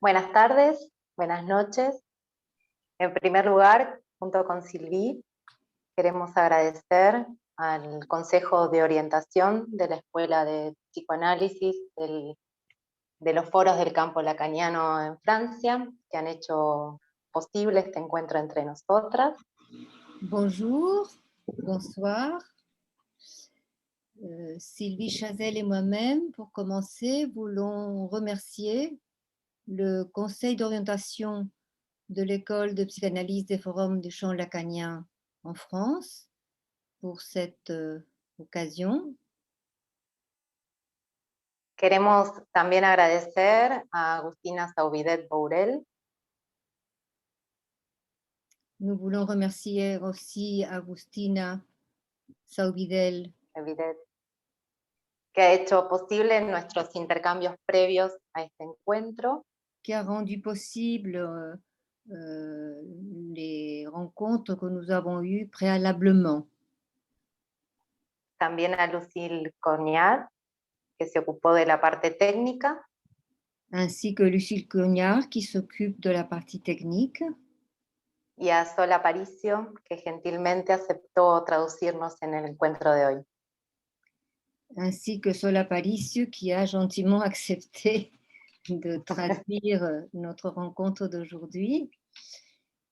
Buenas tardes, buenas noches. En primer lugar, junto con Sylvie, queremos agradecer al Consejo de Orientación de la Escuela de Psicoanálisis de los foros del campo lacaniano en Francia, que han hecho posible este encuentro entre nosotras. Bonjour, bonsoir. Sylvie Chazelle et moi-même, pour commencer, voulons remercier le Conseil d'orientation de l'école de psychanalyse des forums du champ lacanien en France pour cette occasion. Queremos también agradecer a Agustina Saubidet Bourel. Nous voulons remercier aussi Agustina Saubidel, que ha hecho posible nuestros intercambios previos a este encuentro. qui a rendu possible les rencontres que nous avons eues préalablement. También a Lucille Corniard, que se ocupó de la parte técnica. Ainsi que Lucille Cognard, qui s'occupe de la partie technique. Y a Sol Aparicio, que gentilmente aceptó traducirnos en el encuentro de hoy. Ainsi que Sol Aparicio, qui a gentiment accepté de traduire notre rencontre d'aujourd'hui.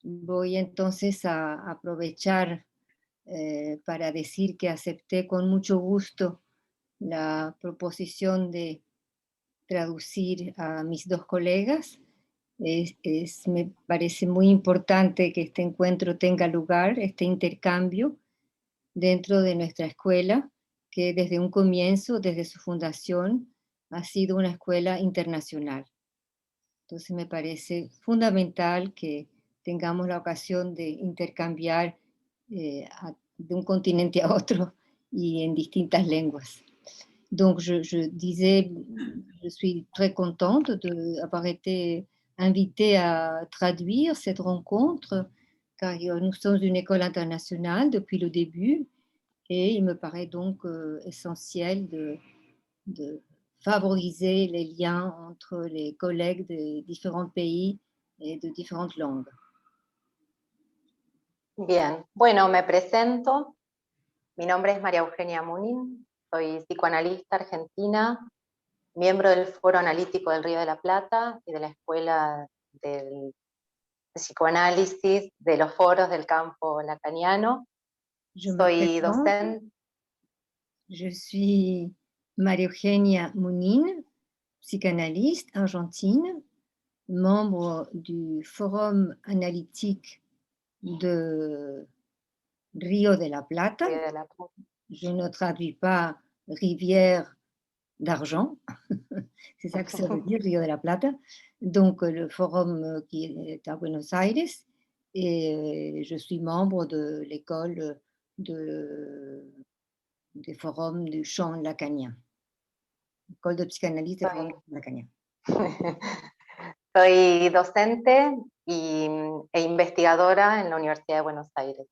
Voy entonces a aprovechar para decir que acepté con mucho gusto la proposición de traducir a mis dos colegas. Me parece muy importante que este encuentro tenga lugar, este intercambio dentro de nuestra escuela, que desde un comienzo, desde su fundación, ha sido una escuela internacional. Entonces me parece fundamental que tengamos la ocasión de intercambiar de un continente a otro y en distintas lenguas. Donc je disais, je suis très contente d'avoir été invitée à traduire cette rencontre, car nous sommes une école internationale depuis le début, et il me paraît donc essentiel de favoriser les liens entre les collègues de différents pays et de différentes langues. Bien, bueno, me presento. Mi nombre es María Eugenia Munin, soy psicoanalista argentina, miembro del Foro Analítico del Río de la Plata y de la Escuela de Psicoanálisis de los foros del campo lacaniano. Soy docente. Je suis María Eugenia Munin, psychanalyste argentine, membre du Forum analytique de Río de la Plata. Je ne traduis pas rivière d'argent, c'est ça que ça veut dire, Río de la Plata. Donc le forum qui est à Buenos Aires, et je suis membre de l'école des forums du champ lacanien, école de psychanalyse des forums lacaniens. Soy docente e investigadora en la Universidad de Buenos Aires.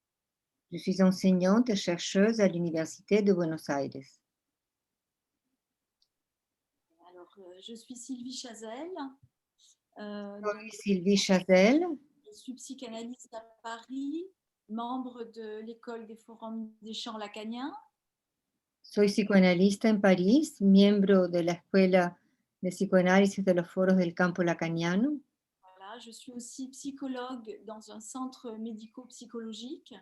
Je suis enseignante et chercheuse à l'Université de Buenos Aires. Alors, je suis Sylvie Chazelle. Sylvie Chazelle. Je suis psychanalyste à Paris, membre de l'école des forums des champs lacaniens. Soy psicoanalista en París, miembro de la Escuela de Psicoanálisis de los Foros del Campo Lacaniano. Voilà, je suis aussi psychologue dans un centre médico-psychologique.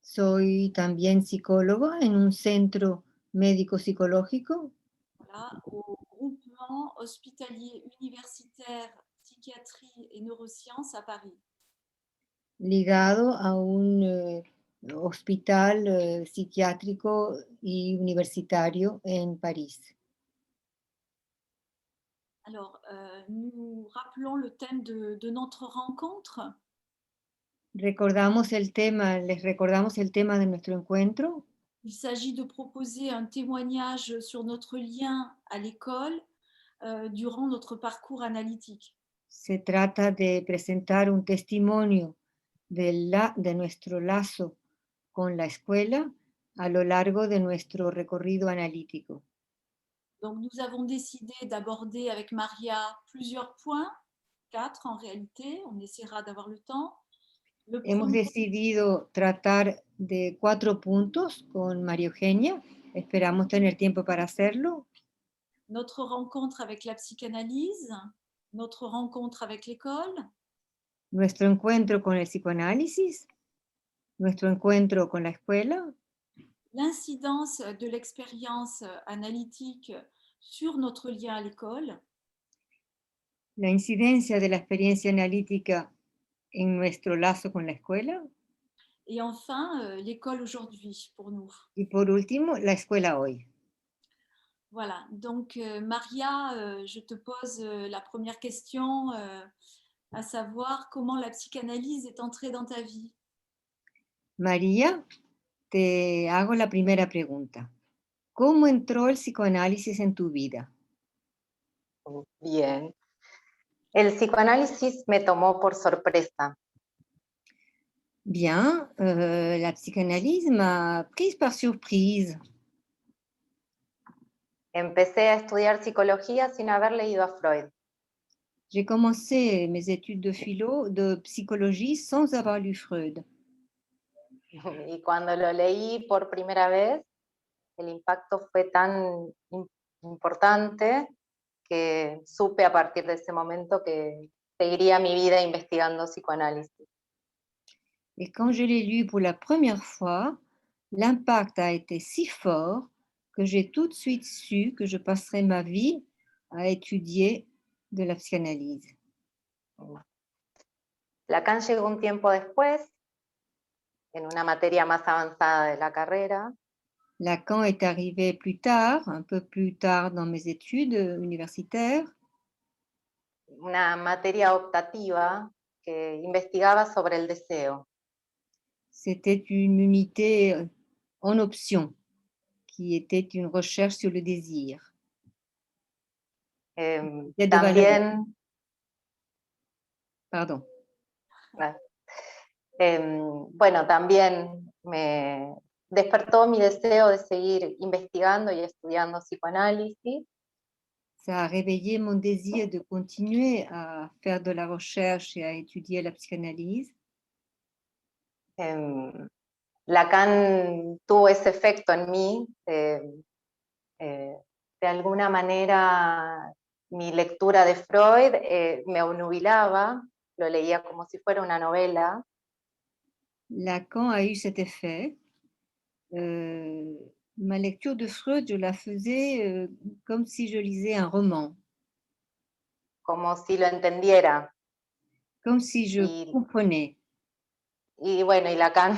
Soy también psicóloga en un centro médico-psicológico. Voilà, au groupement hospitalier universitaire psychiatrie et neurosciences à Paris. Ligado a un hospital psiquiátrico y universitario en París. Alors, nous rappelons le thème de notre rencontre. Les recordamos el tema de nuestro encuentro. Il s'agit de proposer un témoignage sur notre lien à l'école durant notre parcours analytique. Se trata de presentar un testimonio de nuestro lazo con la escuela a lo largo de nuestro recorrido analítico. Donc, nous avons décidé d'aborder avec Maria plusieurs points, 4 en réalité, on essaiera d'avoir le temps. Le Hemos premier, decidido tratar de 4 puntos con María Eugenia. Esperamos tener tiempo para hacerlo. notre rencontre avec la psychanalyse, notre rencontre avec l'école, Nuestro encuentro con el psicoanálisis, nuestro encuentro con la escuela, l'incidence de l'expérience analytique sur notre lien à l'école, la incidencia de la experiencia analítica en nuestro lazo con la escuela et enfin l'école aujourd'hui pour nous. y por último, la escuela hoy. Voilà, donc Maria, je te pose la première question, à savoir comment la psychanalyse est entrée dans ta vie. María, te hago la primera pregunta. ¿Cómo entró el psicoanálisis en tu vida? Bien. El psicoanálisis me tomó por sorpresa. Bien, la psychanalyse m'a prise par surprise. Empecé a estudiar psicología sin haber leído a Freud. J'ai commencé mes études de psychologie sans avoir lu Freud. Y cuando lo leí por primera vez, el impacto fue tan importante que supe a partir de ese momento que seguiría mi vida investigando psicoanálisis. Et quand je l'ai lu pour la première fois, l'impact a été si fort que j'ai tout de suite su que je passerais ma vie à étudier de la psychanalyse. Lacan llegó un tiempo después, en una materia más avanzada de la carrera, Lacan est arrivé plus tard, un peu plus tard dans mes études universitaires, una materia optativa que investigaba sobre el deseo. c'était une unité en option qui était une recherche sur le désir. Et de valeur. También, Pardon. bueno, también me despertó mi deseo de seguir investigando y estudiando psicoanálisis. Ça a réveillé mon désir de continuer à faire de la recherche et à étudier la psychanalyse. Lacan tuvo ese efecto en mí. De alguna manera, mi lectura de Freud me obnubilaba, lo leía como si fuera una novela. Lacan a eu cet effet. Ma lecture de Freud, je la faisais comme si je lisais un roman, Como si lo entendiera. comme si je comprenais. Y bueno, y Lacan,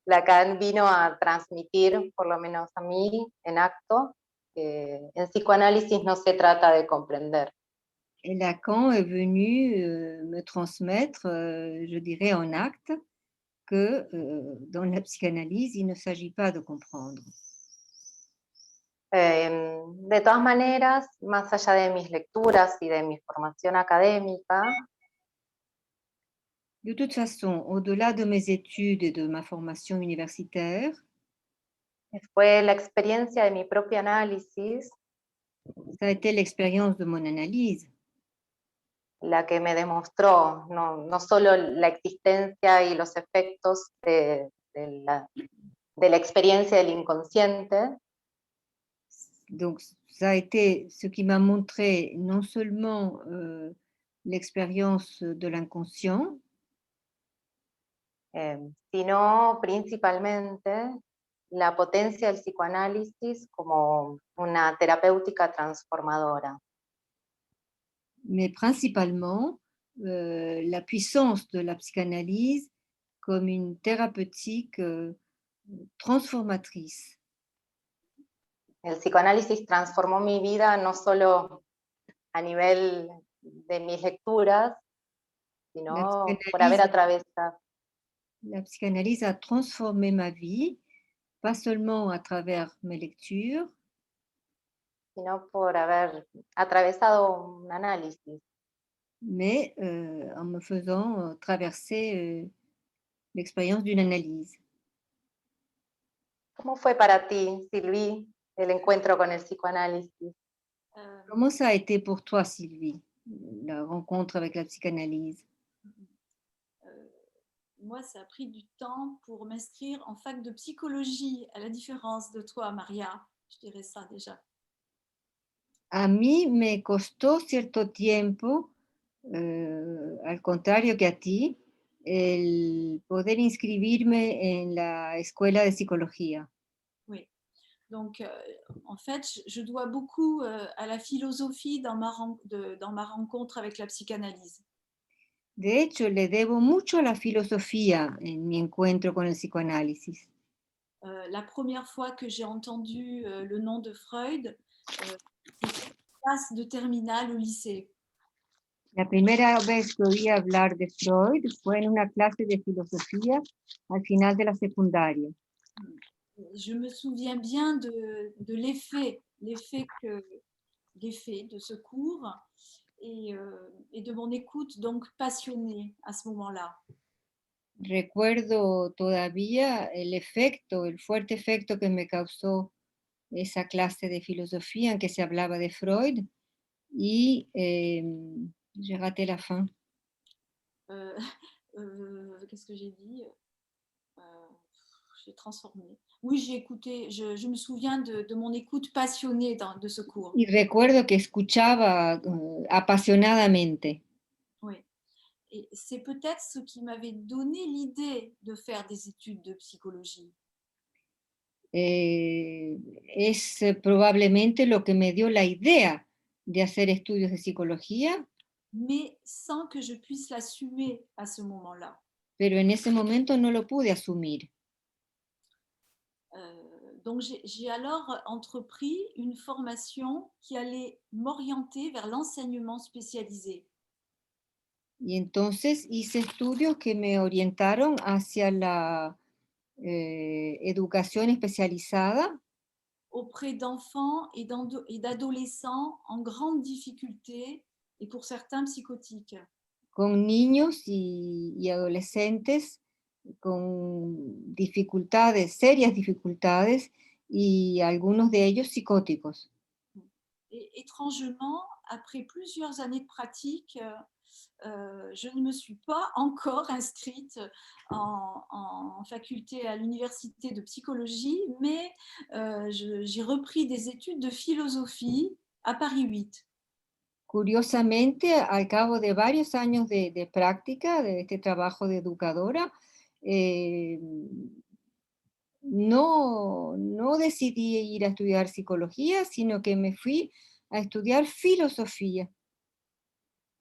Lacan vino a transmitir, por lo menos a mí, en acto, que en psicoanálisis no se trata de comprender. Et Lacan est venu me transmettre, je dirais en acte, que dans la psychanalyse, il ne s'agit pas de comprendre. De todas maneras, más allá de mis lecturas y de mi formación académica, De toute façon, au-delà de mes études et de ma formation universitaire, fue la experiencia de mi propio análisis ça a été l'expérience de mon analyse la que me demostró no solo la existencia y los efectos de la experiencia del inconsciente, Donc, ça a été ce qui m'a montré non seulement l'expérience de l'inconscient, sino principalmente la potencia del psicoanálisis como una terapéutica transformadora. mais principalement la puissance de la psychanalyse comme une thérapeutique transformatrice. El psicoanálisis transformó mi vida no solo a nivel de mis lecturas, sino por haber atravesado. La psychanalyse a transformé ma vie, pas seulement à travers mes lectures, sino por haber atravesado un análisis. mais en me faisant traverser l'expérience d'une analyse. ¿Cómo fue para ti, Sylvie, el encuentro con el psicoanálisis? Comment ça a été pour toi, Sylvie, la rencontre avec la psychanalyse? Moi, ça a pris du temps pour m'inscrire en fac de psychologie, à la différence de toi, Maria. Je dirais ça déjà. A mí me costó cierto tiempo, al contrario que a ti, el poder inscribirme en la escuela de psicología. Oui. Donc, en fait, je dois beaucoup à la philosophie dans dans ma rencontre avec la psychanalyse. De hecho, le debo mucho a la filosofía en mi encuentro con el psicoanálisis. La première fois que j'ai entendu le nom de Freud, c'était en classe de terminale au lycée. La primera vez que oí hablar de Freud fue en una clase de filosofía al final de la secundaria. Je me souviens bien de l'effet de ce cours et de mon écoute donc passionnée à ce moment-là. Recuerdo todavía el fuerte efecto que me causó esa clase de filosofía en que se hablaba de Freud y j'ai raté la fin. Euh, Qu'est-ce que j'ai dit? J'ai transformé. Oui, j'ai écouté, je me souviens de mon écoute passionnée de ce cours. Y recuerdo que escuchaba apasionadamente. Oui. Et c'est peut-être ce qui m'avait donné l'idée de faire des études de psychologie. Es probablemente lo que me dio la idea de hacer estudios de psicología, Mais sans que je puisse l'assumer à ce moment-là. pero en ese momento no lo pude asumir. Donc j'ai alors entrepris une formation qui allait m'orienter vers l'enseignement spécialisé. Y entonces hice estudios que me orientaron hacia la educación especializada Auprès d'enfants et d'adolescents en grande difficulté et pour certains psychotiques. con niños y adolescentes con dificultades, serias dificultades, y algunos de ellos psicóticos. Et étrangement, après plusieurs années de pratique, je ne me suis pas encore inscrite en faculté à l'université de psychologie, mais j'ai repris des études de philosophie à Paris 8. Curiosamente, al cabo de varios años de práctica de este trabajo de educadora, eh, no decidí ir a estudiar psicología, sino que me fui a estudiar filosofía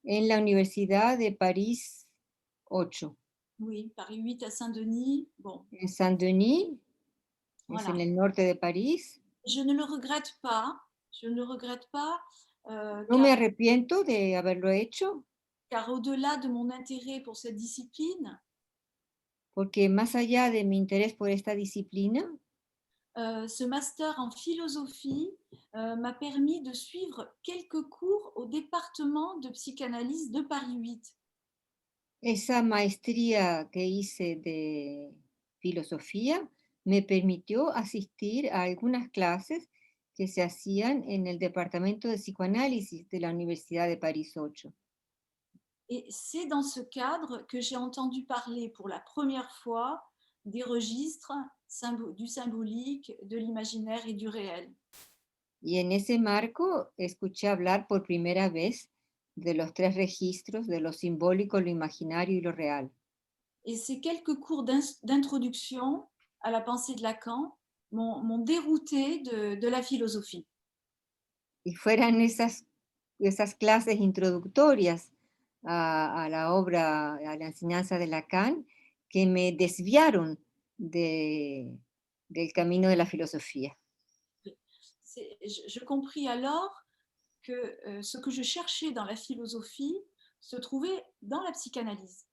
en la Universidad de París 8, Oui, Paris 8 à Saint-Denis. Bon, en Saint-Denis, es voilà. en el norte de París. Je ne le regrette pas. Je ne le regrette pas No me arrepiento de haberlo hecho, car au-delà de mon intérêt pour cette discipline, porque más allá de mi interés por esta disciplina, ce master en philosophie m'a permis de suivre quelques cours au département de psychanalyse de Paris 8. esa maestría que hice de filosofía me permitió asistir a algunas clases que se hacían en el Departamento de Psicoanálisis de la Universidad de París 8. Et c'est dans ce cadre que j'ai entendu parler pour la première fois des registres du symbolique, de l'imaginaire et du réel. Y en ese marco escuché hablar por primera vez de los tres registros, de lo simbólico, lo imaginario y lo real. Et ces quelques cours d'introduction à la pensée de Lacan m'ont dérouté de la philosophie. Y fueran esas clases introductorias a la obra, a la enseñanza de Lacan, que me desviaron del camino de la filosofía. Je compris alors que ce que je cherchais dans la philosophie se trouvait dans la psychanalyse.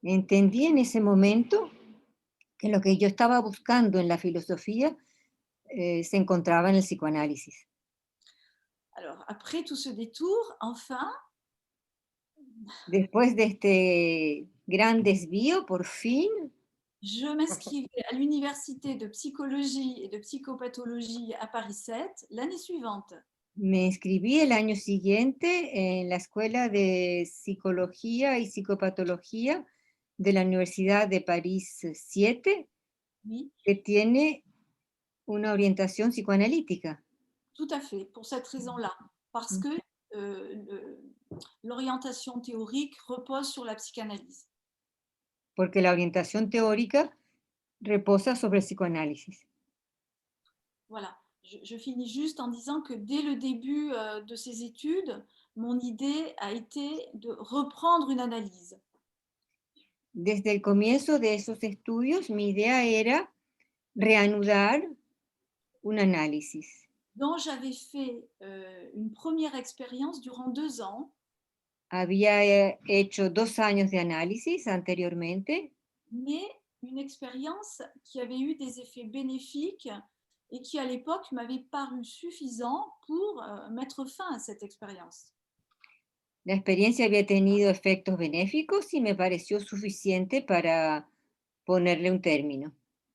Entendí en ese momento que lo que yo estaba buscando en la filosofía se encontraba en el psicoanálisis. Alors, après tout ce détour, enfin, Después de este gran desvío, por fin, je m'inscrivais à l'université de psychologie et de psychopathologie à Paris 7 l'année suivante. Me inscribí el año siguiente en la Escuela de Psicología y Psicopatología de la Universidad de París 7, Oui, que tiene una orientación psicoanalítica, tout à fait, pour cette raison-là. Parce que l'orientation théorique repose sur la psychanalyse. porque la orientación teórica reposa sobre el psicoanálisis. Voilà, je finis juste en disant que dès le début de ces études, mon idée a été de reprendre une analyse. Desde el comienzo de esos estudios, mi idea era reanudar un análisis. dont j'avais fait une première expérience durant 2 ans, Había hecho 2 años de análisis anteriormente, mais une expérience qui avait eu des effets bénéfiques et qui à l'époque m'avait paru suffisant pour mettre fin à cette expérience. la experiencia había tenido efectos benéficos y me pareció suficiente para ponerle un término.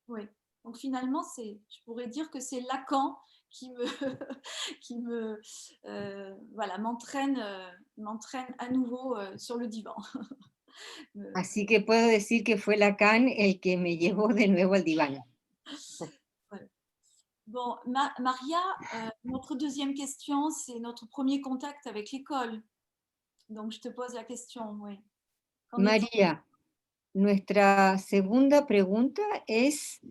Oui. Donc finalement, je pourrais dire que c'est Lacan qui me, voilà, m'entraîne à nouveau sur le divan. Así que puedo decir que fue Lacan el que me llevó de nuevo al diván. Voilà. Bon, Maria, notre deuxième question, c'est notre premier contact avec l'école. Donc, je te pose la question, oui. María, nuestra segunda pregunta es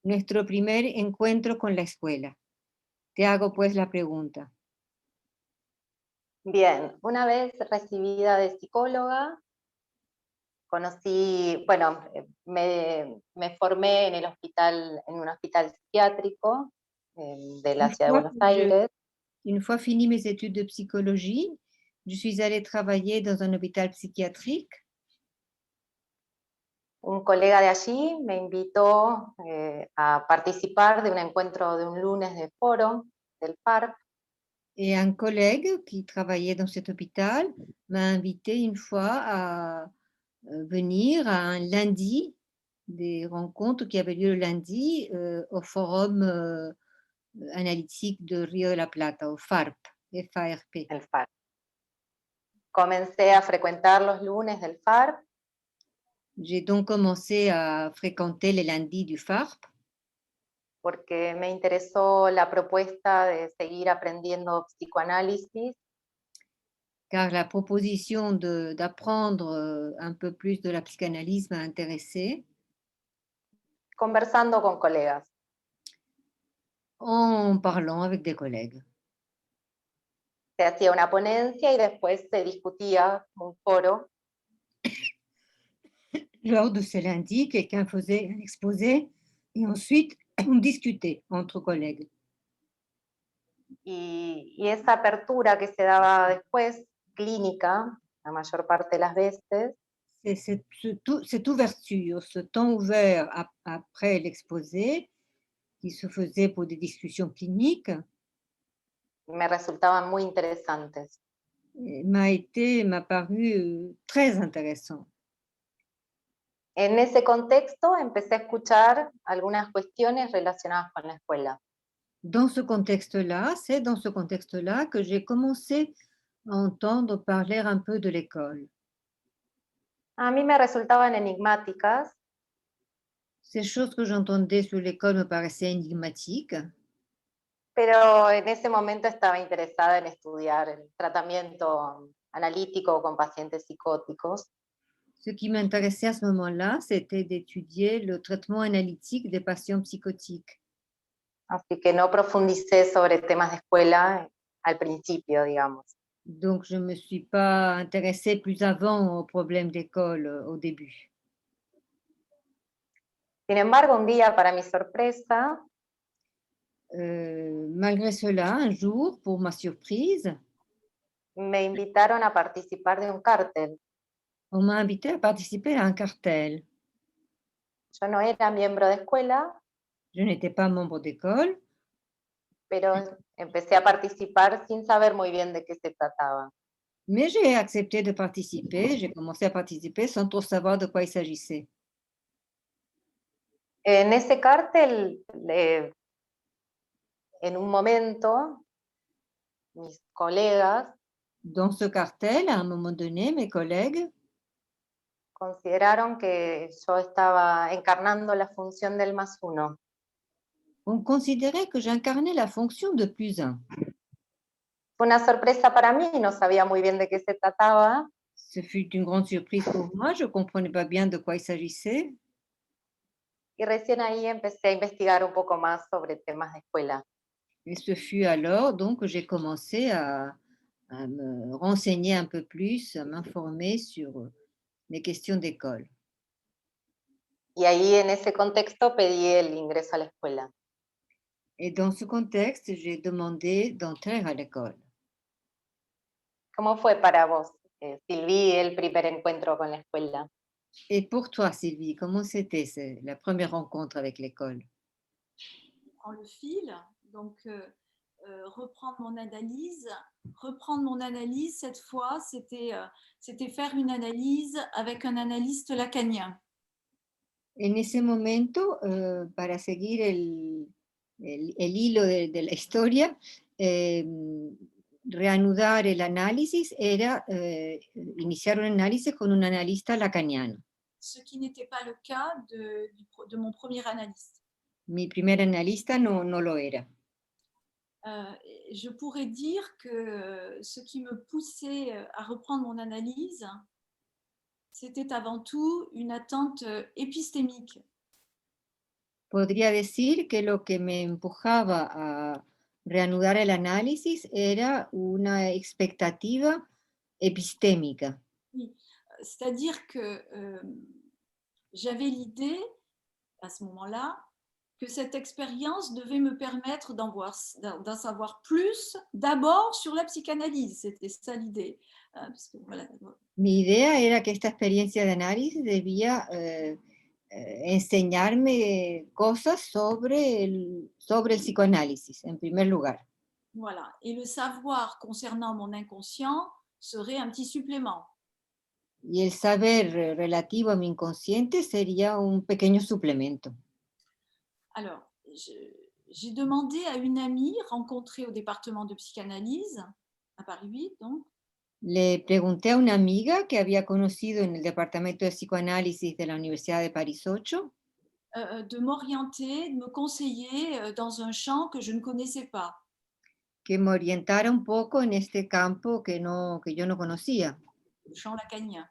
nuestro primer encuentro con la escuela. Te hago pues la pregunta. Bien, una vez recibida de psicóloga, conocí, bueno, me formé en en un hospital psiquiátrico de la ciudad de Buenos Aires. Une fois fini mes études de psychologie, je suis allée travailler dans un hôpital psychiatrique. Un colega de allí me invitó a participar de un encuentro de un lunes de foro del FARP. Et un collègue qui travaillait dans cet hôpital m'a invité une fois à venir à un lundi, des rencontres qui avaient lieu le lundi au forum analytique de Rio de la Plata, au FARP, F-A-R-P. El FARP. Comencé a frecuentar los lunes del FARP. J'ai donc commencé à fréquenter les lundis du FARP porque me interesó la propuesta de seguir aprendiendo psicoanálisis, car la proposition d'apprendre un peu plus de la psychanalyse m'a intéressée, conversando con colegas. en parlant avec des collègues. Se hacía una ponencia y después se discutía un foro. Lors de ces lundis, quelqu'un faisait un exposé et ensuite on discutait entre collègues. Y esa apertura que se daba después, clínica, la mayor parte de las veces, C'est cette ouverture, ce temps ouvert après l'exposé, qui se faisait pour des discussions cliniques, me resultaban muy interesantes. m'a paru très intéressant. En ese contexto empecé a escuchar algunas cuestiones relacionadas con la escuela. Dans ce contexte-là, c'est dans ce contexte-là que j'ai commencé à entendre parler un peu de l'école. A mí me resultaban enigmáticas, Ces choses que j'entendais sur l'école me paraissaient énigmatiques, pero en ese momento estaba interesada en estudiar el tratamiento analítico con pacientes psicóticos. ce qui m'intéressait à ce moment-là, c'était d'étudier le traitement analytique des patients psychotiques. Así que no profundicé sobre temas de escuela al principio, digamos. Donc, je ne me suis pas intéressée plus avant aux problèmes d'école au début. Sin embargo, un día, para mi sorpresa, Malgré cela, un jour, pour ma surprise, me invitaron a participar de un cártel. on m'a invité à participer à un cartel. Yo no era miembro de escuela, Je n'étais pas membre d'école, pero empecé a participar sin saber muy bien de qué se trataba. mais j'ai accepté de participer. J'ai commencé à participer sans trop savoir de quoi il s'agissait. En ese cártel, en un momento, mis colegas Dans ce cartel, à un moment donné, mes collègues consideraron que yo estaba encarnando la función del +1. ont considéré que j'incarnais la fonction de +1. Fue una sorpresa para mí, no sabía muy bien de qué se trataba, Ce fut une grande surprise pour moi, je ne comprenais pas bien de quoi il s'agissait. y recién ahí empecé a investigar un poco más sobre temas de escuela. Et ce fut alors donc que j'ai commencé à me renseigner un peu plus, à m'informer sur les questions d'école. Y ahí en ese contexto pedí el ingreso a la escuela. Et dans ce contexte, j'ai demandé d'entrer à l'école. ¿Cómo fue para vos, Sylvie, el primer encuentro con la escuela? Et pour toi, Sylvie, comment c'était la première rencontre avec l'école? Je prends le fil, donc reprendre mon analyse. Reprendre mon analyse, cette fois, c'était faire une analyse avec un analyste lacanien. En ese momento, para seguir el hilo de la historia, reanudar el análisis era iniciar un análisis con un analista lacaniano. Ce qui n'était pas le cas de mon premier analyste. Mi primer analista no lo era. Je pourrais dire que ce qui me poussait à reprendre mon analyse, c'était avant tout une attente épistémique. Podría decir que lo que me empujaba a reanudar el análisis era una expectativa epistémica. Oui. C'est-à-dire que j'avais l'idée, à ce moment-là, que cette expérience devait me permettre d'en savoir plus, d'abord sur la psychanalyse. C'était ça l'idée. Parce que, voilà. Mi idea era que esta experiencia de análisis debía enseñarme cosas sobre el psicoanálisis, en primer lugar. Voilà. Et le savoir concernant mon inconscient serait un petit supplément. Y el saber relativo a mi inconsciente sería un pequeño suplemento. Alors, j'ai demandé à une amie rencontrée au département de psychanalyse, à Paris 8, donc. Le pregunté a una amiga que había conocido en el departamento de psicoanálisis de la Universidad de París 8 de m'orienter, de me conseiller dans un champ que je ne connaissais pas. que me orientara un poco en este campo que yo no conocía, Le champ lacanien.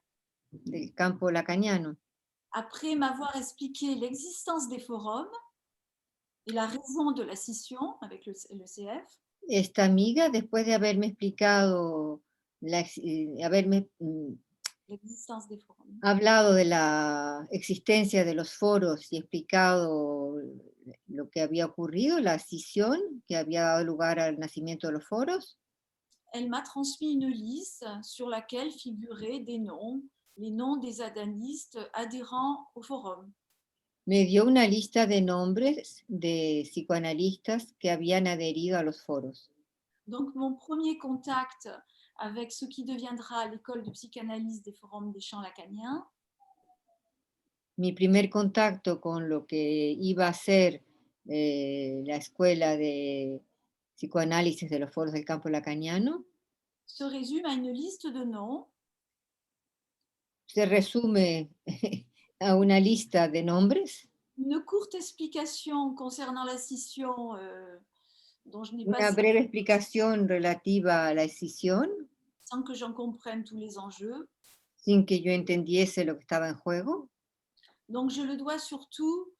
del campo lacaniano. Après m'avoir expliqué l'existence des forums et la raison de la scission avec le CF. Esta amiga, después de haberme explicado, haberme L'existence des forums. hablado de la existencia de los foros y explicado lo que había ocurrido, la escisión que había dado lugar al nacimiento de los foros, Elle m'a transmis une liste sur laquelle figuraient des noms, les noms des analystes adhérents au forum. me dio una lista de nombres de psicoanalistas que habían adherido a los foros. Donc mon premier contact avec ce qui deviendra l'école de psychanalyse des forums des champs lacaniens. Mi primer contacto con lo que iba a ser la escuela de psicoanálisis de los foros del campo lacaniano Se résume à une liste de noms. Se resume a una lista de nombres. Une courte explication concernant la scission dont je n'ai pas Una breve explicación relativa a la escisión. Sans que j'en comprenne tous les enjeux. Sin que yo entendiese lo que estaba en juego. Donc je le dois surtout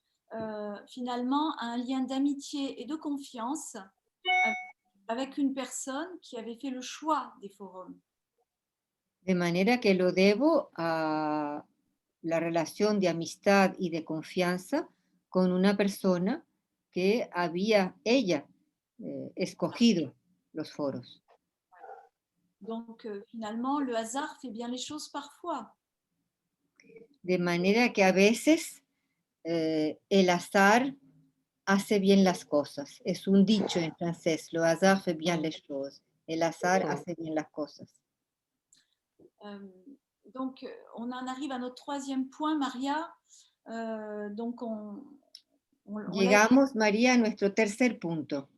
finalement à un lien d'amitié et de confiance avec une personne qui avait fait le choix des forums. De manera que lo debo a la relación de amistad y de confianza con una persona que había ella escogido los foros. Donc finalement, le hasard fait bien les choses parfois. De manera que a veces el azar hace bien las cosas. Es un dicho en francés, le hasard fait bien les choses. El azar hace bien las cosas. Donc, on en arrive à notre troisième point, Maria. Donc, Llegamos, María, a nuestro tercer punto.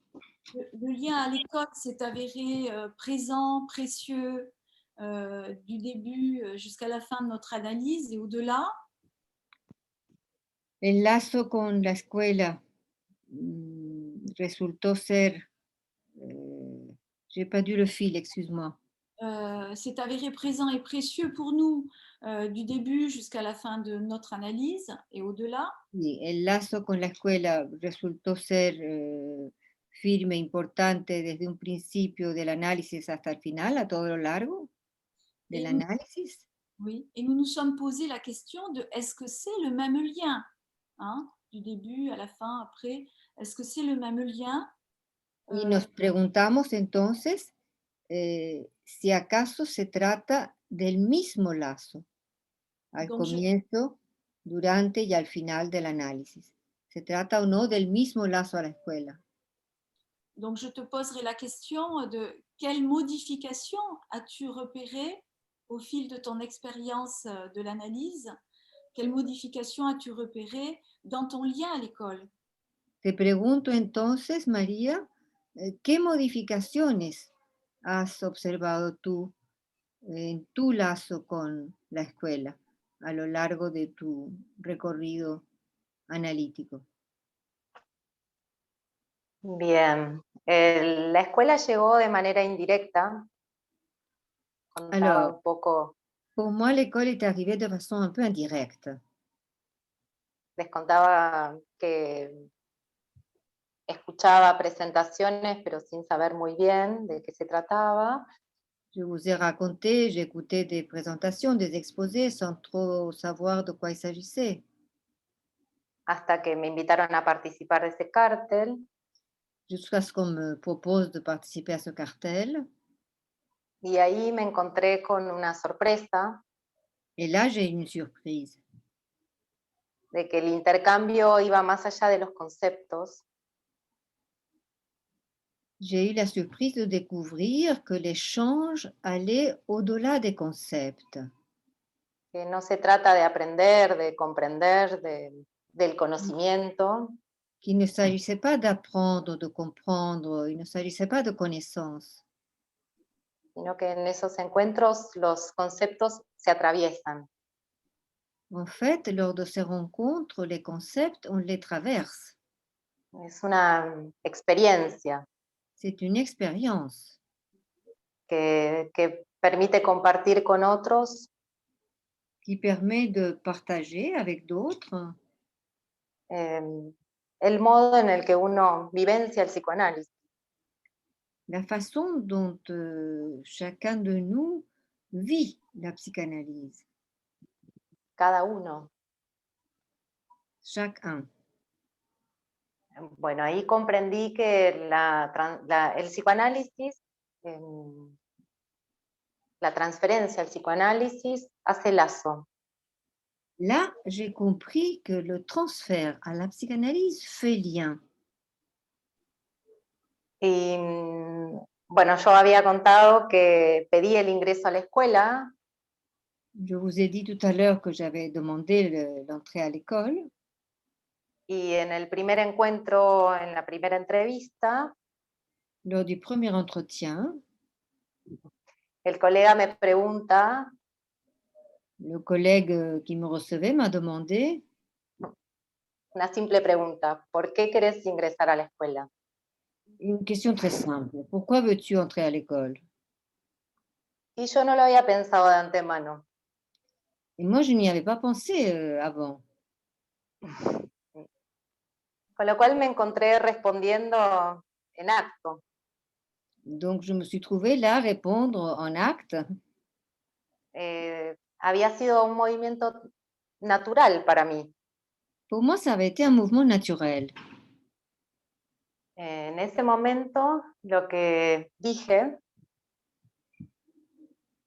Le lien à l'école s'est avéré présent, précieux, du début jusqu'à la fin de notre analyse et au-delà. El lazo con la escuela resultó ser, j'ai perdu le fil, excuse-moi. S'est avéré présent et précieux pour nous du début jusqu'à la fin de notre analyse et au-delà. Sí, el lazo con la escuela resultó ser firme, importante desde un principio del análisis hasta el final, a todo lo largo del Et nous, análisis. oui, et nous nous sommes posé la question de est-ce que c'est le même lien, hein, du début à la fin, après, est-ce que c'est le même lien Y nos preguntamos entonces si acaso se trata del mismo lazo al donc je, comienzo, durante y al final del análisis. ¿Se trata o no del mismo lazo a la escuela? Donc, je te poserai la question de quelle modification as-tu repéré au fil de ton expérience de l'analyse? Quelle modification as-tu repéré dans ton lien à l'école? Te pregunto entonces, María, ¿qué modificaciones has observado tú en tu lazo con la escuela a lo largo de tu recorrido analítico? Bien, la escuela llegó de manera indirecta, contaba Alors, un poco, pour moi, l'école est arrivée de façon un peu indirecte. les contaba que escuchaba presentaciones, pero sin saber muy bien de qué se trataba, Je vous ai raconté, j'écoutais des présentations, des exposés sans trop savoir de quoi il s'agissait. hasta que me invitaron a participar de ese cártel, Jusqu'à ce qu'on me propose de participer à ce cartel. y ahí me encontré con una sorpresa Et là, j'ai eu une surprise. de que el intercambio iba más allá de los conceptos, J'ai eu la surprise de découvrir que l'échange allait au-delà des concepts, que no se trata de aprender, de comprender, del conocimiento, qu'il ne s'agissait pas d'apprendre, de comprendre, il ne s'agissait pas de connaissances, sino que en esos encuentros los conceptos se atraviesan. en fait, lors de ces rencontres, les concepts, on les traverse. Es una experiencia C'est une expérience que permite compartir con otros qui permet de partager avec d'autres el modo en el que uno vivencia el psicoanálisis. la façon dont chacun de nous vit la psychanalyse, Cada uno. chacun. Bueno, ahí comprendí que el psicoanálisis, la transferencia al psicoanálisis hace lazo. Là, j'ai compris que le transfert à la psychanalyse fait lien. Y bueno, yo había contado que pedí el ingreso a la escuela. Je vous ai dit tout à l'heure que j'avais demandé l'entrée à l'école. Y en el primer encuentro, en la primera entrevista, Lors du premier entretien, el colega me pregunta, le collègue qui me recevait m'a demandé una simple pregunta, ¿por qué querés ingresar a la escuela? une question très simple. Pourquoi veux-tu entrer à l'école? Y yo no lo había pensado de antemano. Et moi, je n'y avais pas pensé avant. Con lo cual me encontré respondiendo en acto. Donc, je me suis trouvée là à répondre en acte. Había sido un movimiento natural para mí. Pour moi, ça avait été un mouvement naturel. En ese momento, lo que dije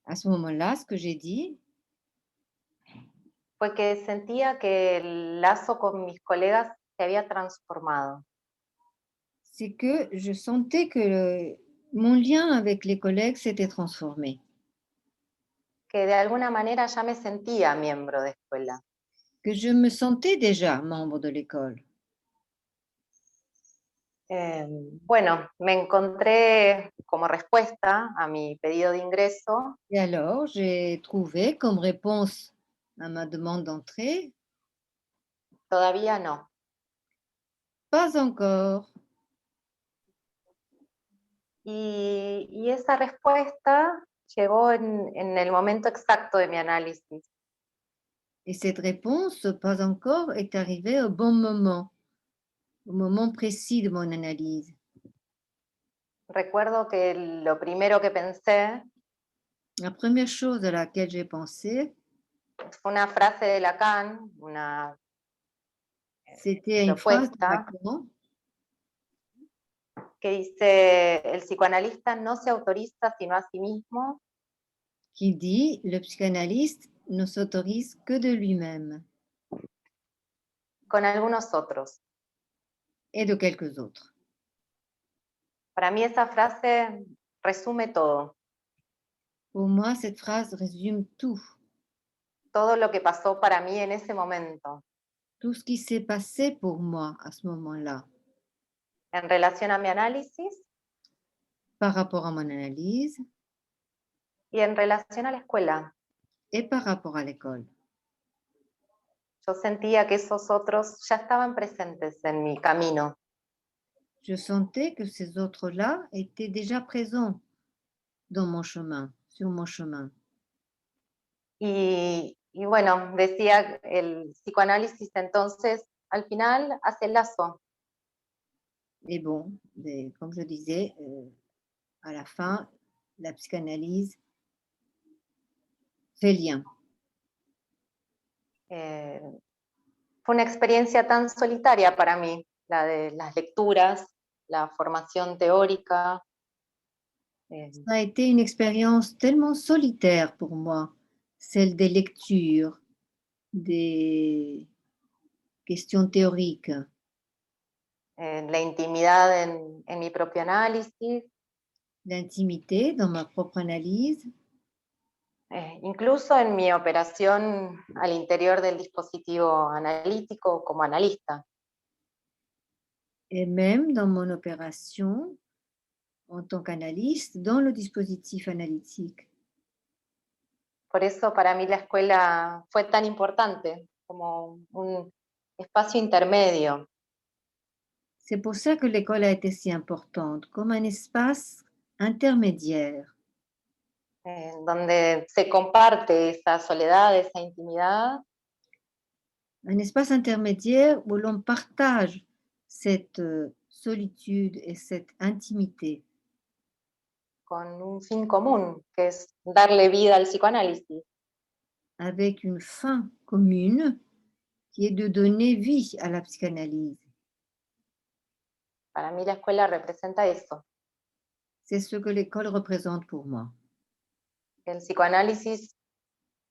À ce moment-là, ce que j'ai dit, fue que sentía que el lazo con mis colegas se había transformado. c'est que je sentais que mon lien avec les collègues s'était transformé. Que de alguna manera ya me sentía miembro de escuela. Que je me sentais déjà membre de l'école. Bueno, me encontré como respuesta a mi pedido de ingreso, Et alors, j'ai trouvé comme réponse à ma demande d'entrée, todavía no. pas encore. Y esa respuesta llegó en el momento exacto de mi análisis. Et cette réponse, pas encore, est arrivée au bon moment, au moment précis de mon analyse. Recuerdo que lo primero que pensé La première chose à laquelle j'ai pensé, fue una frase de Lacan, una c'était une phrase de propuesta Lacan que dice: el psicoanalista no se autoriza sino a sí mismo qui dit: le psychanalyste ne s'autorise que de lui-même con algunos otros. et de quelques autres. Para mí esa frase resume todo Pour moi, cette phrase résume todo lo que pasó para mí en ese momento, tout ce qui s'est passé pour moi à ce moment-là, en relación a mi análisis par rapport à mon analyse y en relación a la escuela. et par rapport à l'école. Yo sentía que esos otros ya estaban presentes en mi camino. Je sentais que ces autres-là étaient déjà présents dans mon chemin, sur mon chemin. Y bueno, decía el psicoanálisis entonces al final hace lazo. Et bon, comme je disais, à la fin, la psychanalyse fait lien. Fue una experiencia tan solitaria para mí, la de las lecturas, la formación teórica. Ça a été une expérience tellement solitaire pour moi, celle des lectures, des questions théoriques, La intimidad en mi propio análisis, l'intimité dans ma propre analyse, incluso en mi operación al interior del dispositivo analítico como analista. et même dans mon opération en tant qu'analyste dans le dispositif analytique. Por eso para mí la escuela fue tan importante, como un espacio intermedio, C'est pour ça que l'école a été si importante, comme un espace intermédiaire, donde se comparte esa soledad, esa intimidad, un espace intermédiaire où l'on partage cette solitude et cette intimité con un fin común, que es darle vida al psicoanálisis. avec une fin commune qui est de donner vie à la psychanalyse. Para mí la escuela representa eso. C'est ce que l'école représente pour moi. El psicoanálisis,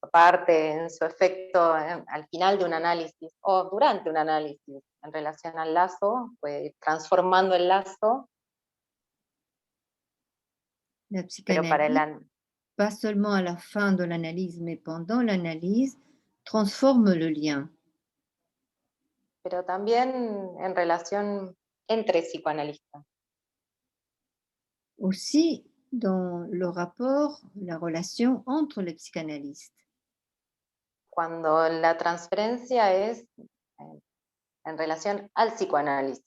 aparte en su efecto al final de un análisis o durante un análisis en relación al lazo, pues transformando el lazo, La pero para psychanalyse, pas seulement à la fin de l'analyse, mais pendant l'analyse, transforme le lien, pero también en relación entre psicoanalistas. aussi dans le rapport, la relation entre les psychanalystes. Cuando la transferencia es en relación al psicoanálisis.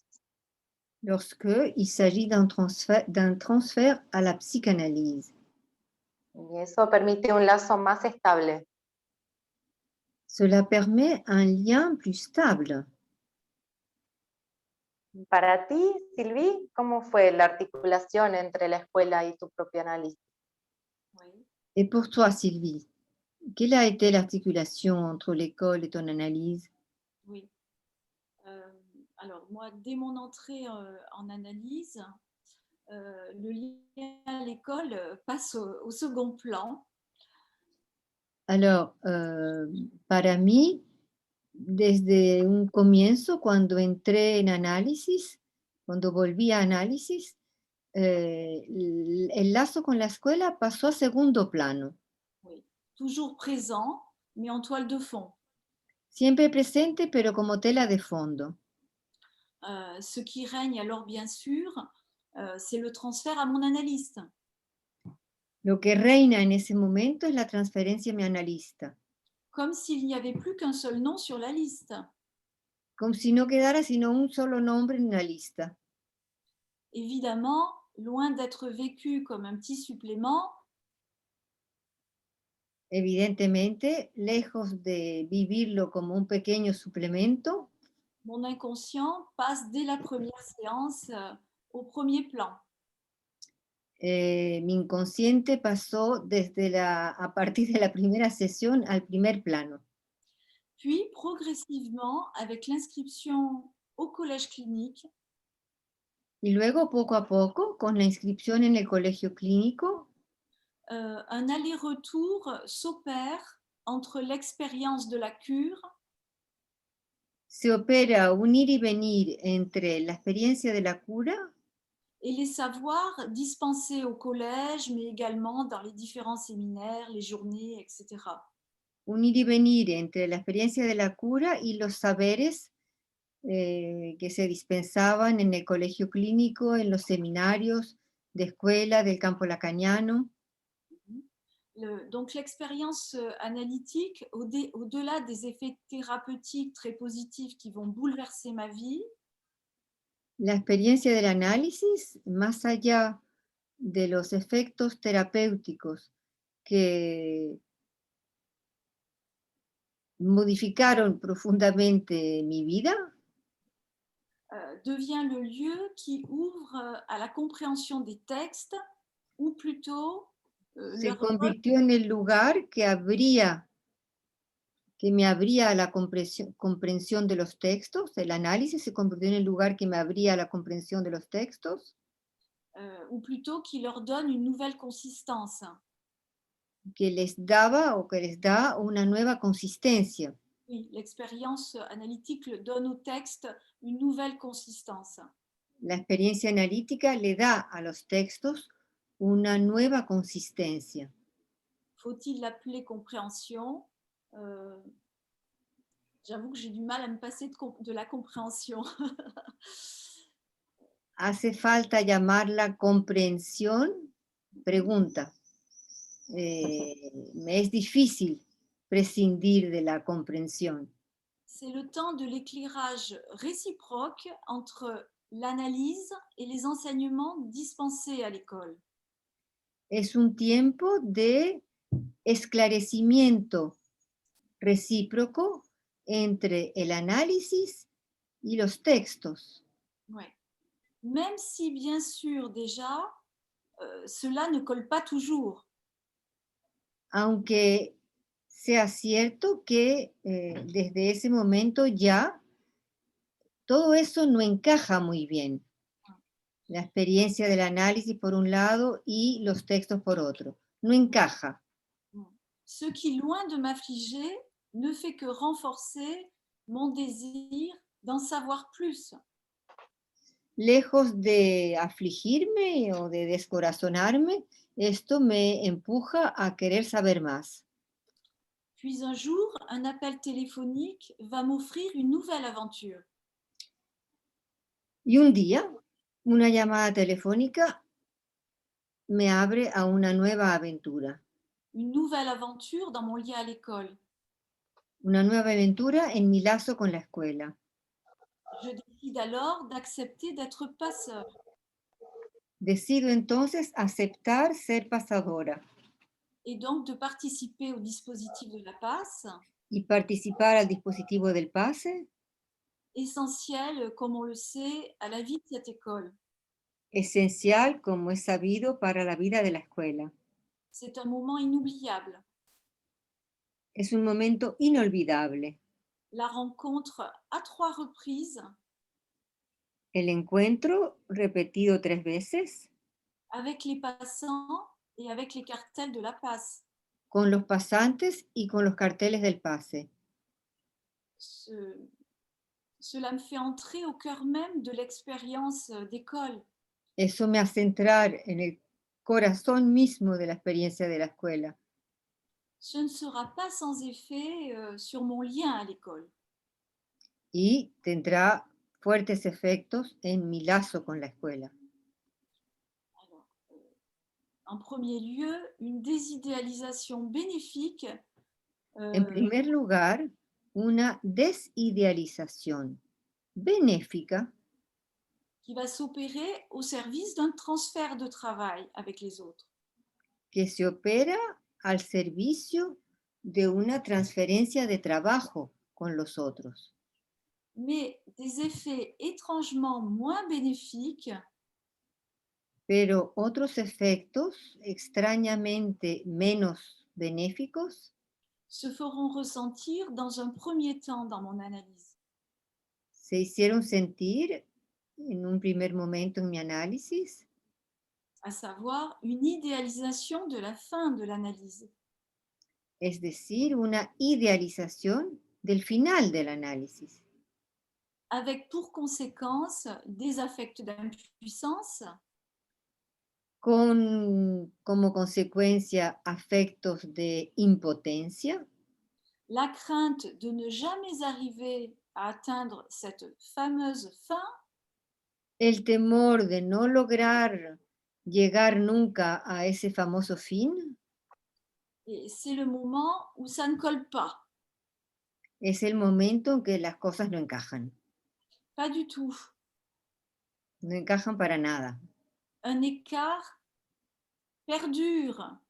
Lorsqu'il s'agit d'un transfert à la psychanalyse. Y eso permite un lazo más estable. Cela permet un lien plus stable. Para ti, Sylvie, ¿cómo fue la articulación entre la escuela y tu propio análisis? Oui. Et pour toi, Sylvie, quelle a été l'articulation entre l'école et ton analyse? Oui. Alors, moi, dès mon entrée en analyse, le lien à l'école passe au second plan. Alors, para mí, desde un comienzo, cuando entré en análisis, cuando volví a análisis, el lazo con la escuela pasó a segundo plano. Oui. Toujours présent, mais en toile de fond. Siempre presente, pero como tela de fondo. Ce qui règne alors, bien sûr, c'est le transfert à mon analyste. Lo que reina en ese momento es la transferencia a mi analista, Comme s'il n'y avait plus qu'un seul nom sur la liste. como si no quedara sino un solo nombre en la lista. Évidemment, loin d'être vécu comme un petit supplément, Evidentemente, lejos de vivirlo como un pequeño suplemento, mon inconscient passe dès la première séance au premier plan. mi inconsciente pasó a partir de la primera sesión al primer plano. Puis, progressivement, avec l'inscription au collège clinique, Y luego, poco a poco, con la inscripción en el colegio clínico, un aller-retour s'opère entre l'expérience de la cure se opera un ir y venir entre la experiencia de la cura et les savoirs dispensés au collège, mais également dans les différents séminaires, les journées, etc. un ir y venir entre la experiencia de la cura y los saberes que se dispensaban en el colegio clínico, en los seminarios de escuela del campo lacaniano. Donc l'expérience analytique, au-delà des effets thérapeutiques très positifs qui vont bouleverser ma vie, La experiencia del análisis, más allá de los efectos terapéuticos que modificaron profundamente mi vida, devient le lieu qui ouvre à la compréhension des textes, ou plutôt se convirtió en el lugar que me abría a la comprensión de los textos. El análisis se convirtió en el lugar que me abría a la comprensión de los textos. Ou plutôt qui leur donne une nouvelle consistance. Que les daba o que les da una nueva consistencia. Oui, l'expérience analytique donne au texte une nouvelle consistance. La experiencia analítica le da a los textos una nueva consistencia. Faut-il l'appeler compréhension? J'avoue que j'ai du mal à me passer de la compréhension. ¿Hace falta llamarla comprensión? Pregunta. Me es difícil prescindir de la comprensión. C'est le temps de l'éclairage réciproque entre l'analyse et les enseignements dispensés à l'école. Es un tiempo de esclarecimiento recíproco entre el análisis y los textos. Ouais. Même si, bien sûr, déjà, cela ne colle pas toujours. Aunque sea cierto que desde ese momento ya todo eso no encaja muy bien. La experiencia del análisis por un lado y los textos por otro. No encaja. Ce qui, loin de m'affliger, ne fait que renforcer mon désir d'en savoir plus. Lejos de afligirme o de descorazonarme, esto me empuja a querer saber más. Puis un jour, un appel téléphonique va m'offrir une nouvelle aventure. Y un día, una llamada telefónica me abre a una nueva aventura. Une nouvelle aventure dans mon lien à l'école. Una nueva aventura en mi lazo con la escuela. Je décide alors d'accepter d'être passeur. Decido entonces aceptar ser pasadora. Et donc de participer au dispositif de la passe. Y participar al dispositivo del pase. Essentiel, comme on le sait, à la vie de cette école. Esencial, como es sabido, para la vida de la escuela. C'est un moment inoubliable. Es un momento inolvidable. La rencontre à 3 reprises. El encuentro repetido 3 veces. Avec les passants et avec les cartels de la passe. Con los pasantes y con los carteles del pase. Cela me fait entrer au cœur même de l'expérience d'école. Eso me hace entrar en el corazón mismo de la experiencia de la escuela. Ce ne sera pas sans effet sur mon lien à l'école. Y tendrá fuertes efectos en mi lazo con la escuela. Alors, en premier lieu, une désidéalisation bénéfique En primer lugar, una desidealización benéfica qui va s'opérer au service d'un transfert de travail avec les autres. que se opera al servicio de una transferencia de trabajo con los otros, Mais des effets étrangement moins bénéfiques pero otros efectos extrañamente menos benéficos se feront ressentir dans un premier temps dans mon analyse. se hicieron sentir en un primer momento en mi análisis, À savoir une idéalisation de la fin de l'analyse, es decir, una idealización del final del análisis, avec pour conséquence des affects d'impuissance, como consecuencia afectos de impotencia, la crainte de ne jamais arriver à atteindre cette fameuse fin, el temor de no lograr llegar nunca a ese famoso fin, et c'est le moment où ça ne colle pas, es el momento en que las cosas no encajan, pas du tout. no encajan para nada. Un écart perdure,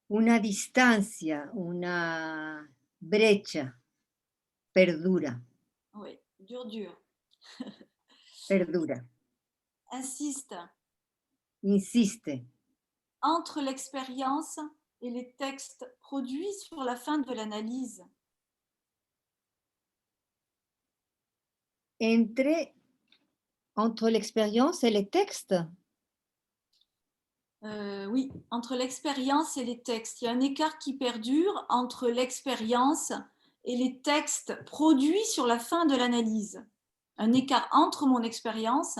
Una distancia, una brecha perdura, oui, dur, perdura, insiste insiste entre l'expérience et les textes produits sur la fin de l'analyse. entre l'expérience et les textes. Oui, entre l'expérience et les textes. Il y a un écart qui perdure entre l'expérience et les textes produits sur la fin de l'analyse. Un écart entre mon expérience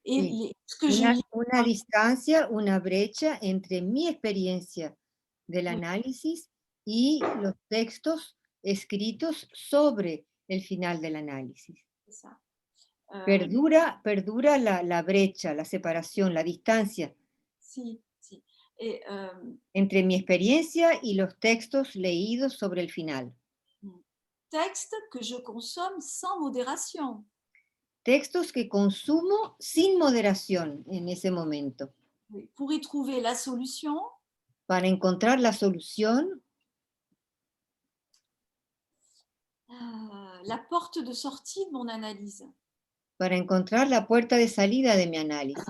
et Sí. ce que je lis. Una distancia, una brecha entre mi experiencia del Oui. análisis y los textos escritos sobre el final del análisis. C'est ça. Perdura la brecha, la separación, la distancia Si, si. Et, entre mi experiencia y los textos leídos sobre el final. textes que je consomme sans modération. Textos que consumo sin moderación en ese momento. Oui. Pour y trouver la solution, Para encontrar la solución, la porte de sortie de mon analyse. para encontrar la puerta de salida de mi análisis.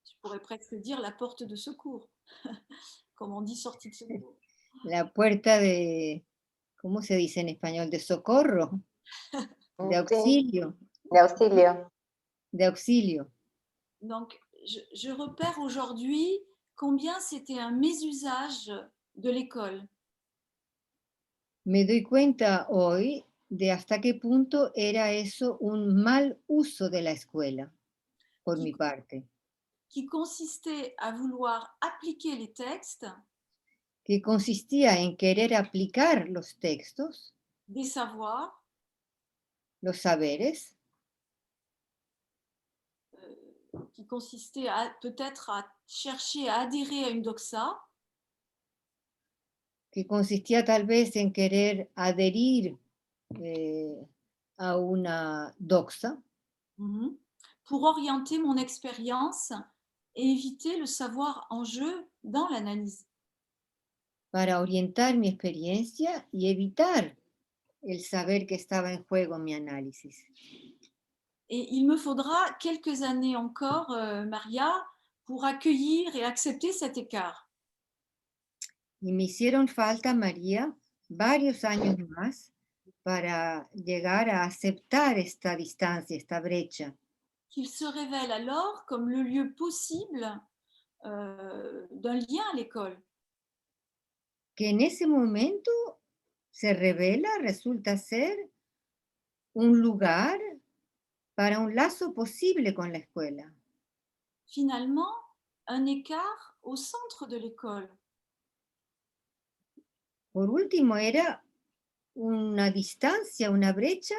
Je pourrais presque dire la porte de secours, comme on dit sortie de secours. La puerta de, ¿cómo se dice en español? De socorro, de auxilio. Sí, de auxilio. De auxilio. Donc, je repère aujourd'hui combien c'était un mésusage de l'école. Me doy cuenta hoy de hasta qué punto era eso un mal uso de la escuela, por mi parte. Qui consistait à vouloir appliquer les textes. Que consistía en querer aplicar los textos, des savoirs, los saberes, qui consistait peut-être à chercher à adhérer à une doxa. que consistía tal vez en querer adherir a una doxa, pour orienter mon expérience et éviter le savoir en jeu dans l'analyse. para orientar mi experiencia y evitar el saber que estaba en juego en mi análisis. Et il me faudra quelques années encore, Maria, pour accueillir et accepter cet écart. Y me hicieron falta, María, varios años más para llegar a aceptar esta distancia, esta brecha. Qu'il se révèle alors comme le lieu possible d'un lien à l'école. Que en ese momento se revela, resulta ser un lugar para un lazo posible con la escuela. Finalement, un écart au centre de l'école. Por último, era una distancia, una brecha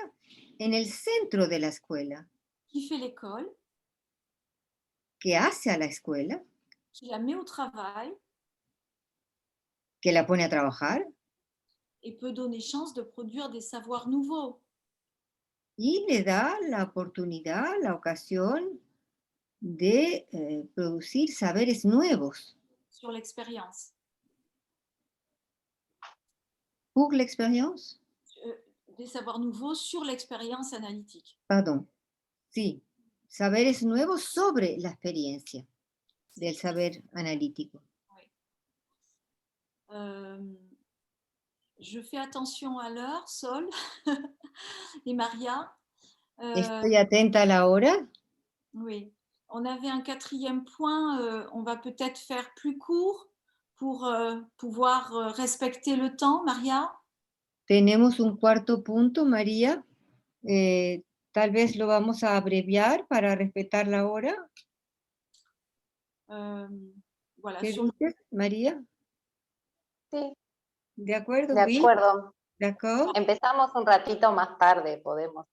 en el centro de la escuela, qui fait l'école, que hace a la escuela, qui la met au travail que la pone a trabajar et peut donner chance de produire des savoirs nouveaux. y le da la oportunidad, la ocasión de producir saberes nuevos Sur l'expérience. pour l'expérience. Des savoirs nouveaux sur l'expérience analytique. Pardon, sí, saberes nuevos sobre la experiencia del saber analítico. Oui. Je fais attention à l'heure, Sol et Maria. Estoy atenta a la hora. Oui, on avait un quatrième point, on va peut-être faire plus court pour pouvoir respecter le temps, Maria. Tenemos un cuarto punto, María. Tal vez lo vamos a abreviar para respetar la hora. Voilà, ¿Qué sur dices, María? Sí, ¿De acuerdo? de Oui, acuerdo. d'accord. Empezamos un ratito más tarde, podemos.